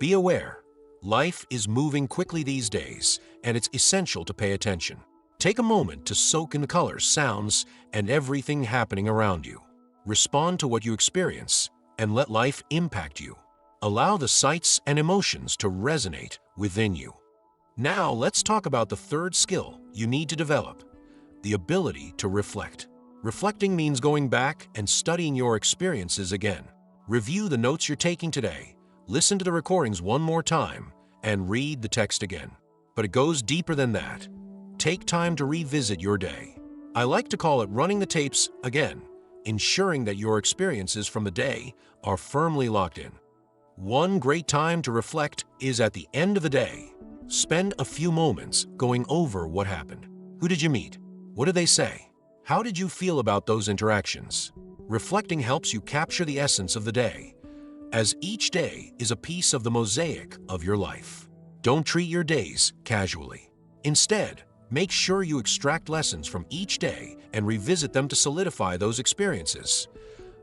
Be aware, life is moving quickly these days, and it's essential to pay attention. Take a moment to soak in the colors, sounds, and everything happening around you. Respond to what you experience, and let life impact you. Allow the sights and emotions to resonate within you. Now, let's talk about the third skill you need to develop: the ability to reflect. Reflecting means going back and studying your experiences again. Review the notes you're taking today, listen to the recordings one more time, and read the text again. But it goes deeper than that. Take time to revisit your day. I like to call it running the tapes again, ensuring that your experiences from the day are firmly locked in. One great time to reflect is at the end of the day. Spend a few moments going over what happened. Who did you meet? What did they say? How did you feel about those interactions? Reflecting helps you capture the essence of the day, as each day is a piece of the mosaic of your life. Don't treat your days casually. Instead, make sure you extract lessons from each day and revisit them to solidify those experiences.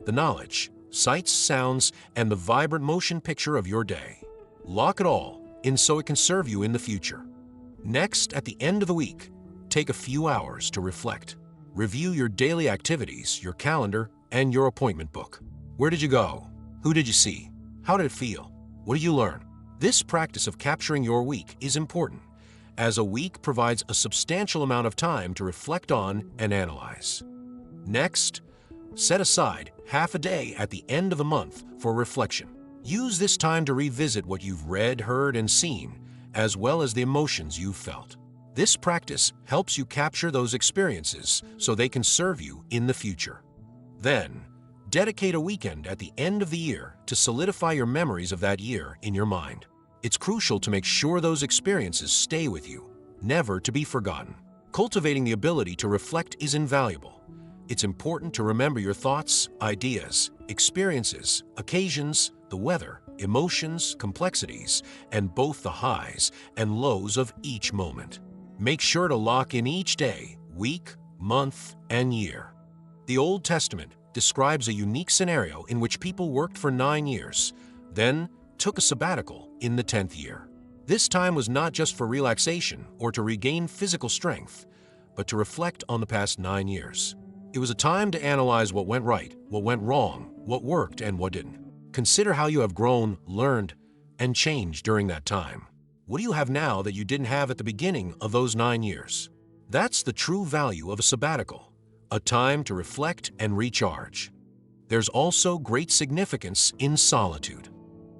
The knowledge, sights, sounds, and the vibrant motion picture of your day. Lock it all in so it can serve you in the future. Next, at the end of the week, take a few hours to reflect. Review your daily activities, your calendar, and your appointment book. Where did you go? Who did you see? How did it feel? What did you learn? This practice of capturing your week is important, as a week provides a substantial amount of time to reflect on and analyze. Next, set aside half a day at the end of the month for reflection. Use this time to revisit what you've read, heard, and seen, as well as the emotions you've felt. This practice helps you capture those experiences so they can serve you in the future. Then, dedicate a weekend at the end of the year to solidify your memories of that year in your mind. It's crucial to make sure those experiences stay with you, never to be forgotten. Cultivating the ability to reflect is invaluable. It's important to remember your thoughts, ideas, experiences, occasions, the weather, emotions, complexities, and both the highs and lows of each moment. Make sure to lock in each day, week, month, and year. The Old Testament describes a unique scenario in which people worked for 9 years, then took a sabbatical in the 10th year. This time was not just for relaxation or to regain physical strength, but to reflect on the past 9 years. It was a time to analyze what went right, what went wrong, what worked, and what didn't. Consider how you have grown, learned, and changed during that time. What do you have now that you didn't have at the beginning of those 9 years? That's the true value of a sabbatical, a time to reflect and recharge. There's also great significance in solitude.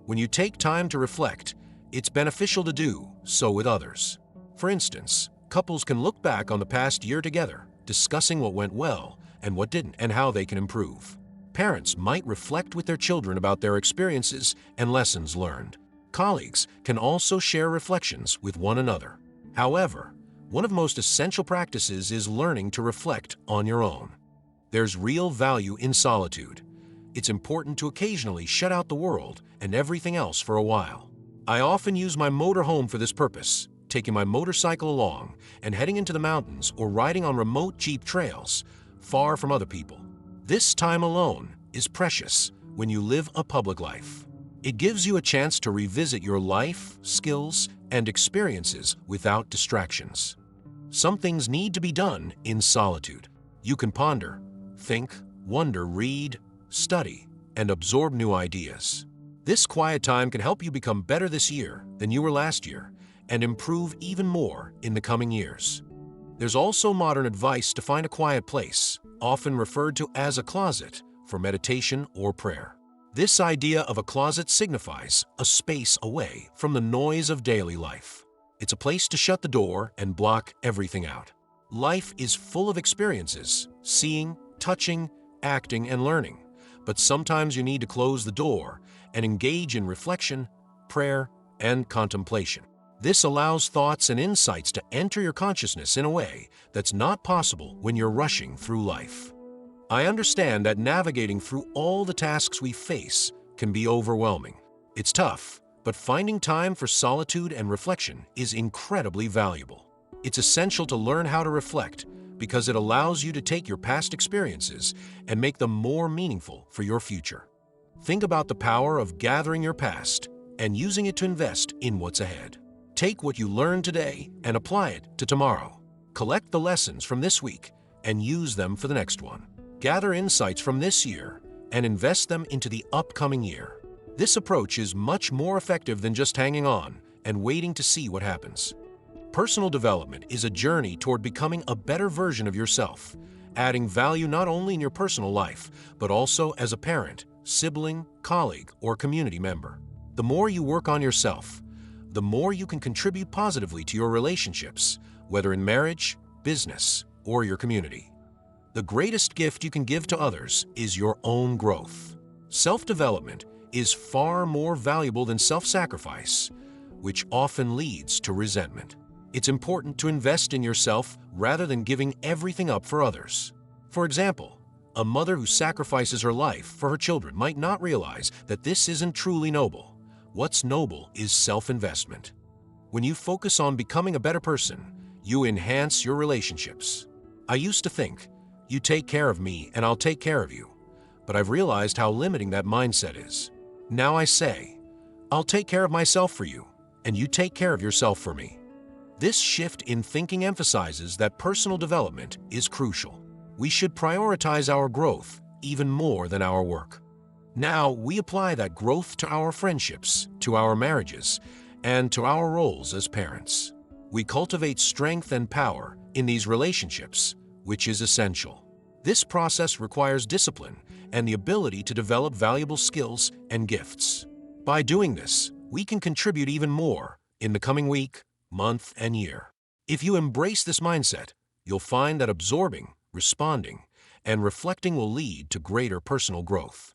When you take time to reflect, it's beneficial to do so with others. For instance, couples can look back on the past year together, discussing what went well and what didn't, and how they can improve. Parents might reflect with their children about their experiences and lessons learned. Colleagues can also share reflections with one another. However, one of the most essential practices is learning to reflect on your own. There's real value in solitude. It's important to occasionally shut out the world and everything else for a while. I often use my motorhome for this purpose, taking my motorcycle along and heading into the mountains or riding on remote Jeep trails, far from other people. This time alone is precious when you live a public life. It gives you a chance to revisit your life, skills, and experiences without distractions. Some things need to be done in solitude. You can ponder, think, wonder, read, study, and absorb new ideas. This quiet time can help you become better this year than you were last year and improve even more in the coming years. There's also modern advice to find a quiet place, often referred to as a closet, for meditation or prayer. This idea of a closet signifies a space away from the noise of daily life. It's a place to shut the door and block everything out. Life is full of experiences, seeing, touching, acting, and learning. But sometimes you need to close the door and engage in reflection, prayer, and contemplation. This allows thoughts and insights to enter your consciousness in a way that's not possible when you're rushing through life. I understand that navigating through all the tasks we face can be overwhelming. It's tough, but finding time for solitude and reflection is incredibly valuable. It's essential to learn how to reflect because it allows you to take your past experiences and make them more meaningful for your future. Think about the power of gathering your past and using it to invest in what's ahead. Take what you learned today and apply it to tomorrow. Collect the lessons from this week and use them for the next one. Gather insights from this year and invest them into the upcoming year. This approach is much more effective than just hanging on and waiting to see what happens. Personal development is a journey toward becoming a better version of yourself, adding value not only in your personal life, but also as a parent, sibling, colleague, or community member. The more you work on yourself, the more you can contribute positively to your relationships, whether in marriage, business, or your community. The greatest gift you can give to others is your own growth. Self-development is far more valuable than self-sacrifice, which often leads to resentment. It's important to invest in yourself rather than giving everything up for others. For example, a mother who sacrifices her life for her children might not realize that this isn't truly noble. What's noble is self-investment. When you focus on becoming a better person, you enhance your relationships. I used to think, you take care of me and I'll take care of you. But I've realized how limiting that mindset is. Now I say, I'll take care of myself for you, and you take care of yourself for me. This shift in thinking emphasizes that personal development is crucial. We should prioritize our growth even more than our work. Now we apply that growth to our friendships, to our marriages, and to our roles as parents. We cultivate strength and power in these relationships, which is essential. This process requires discipline and the ability to develop valuable skills and gifts. By doing this, we can contribute even more in the coming week, month, and year. If you embrace this mindset, you'll find that absorbing, responding, and reflecting will lead to greater personal growth.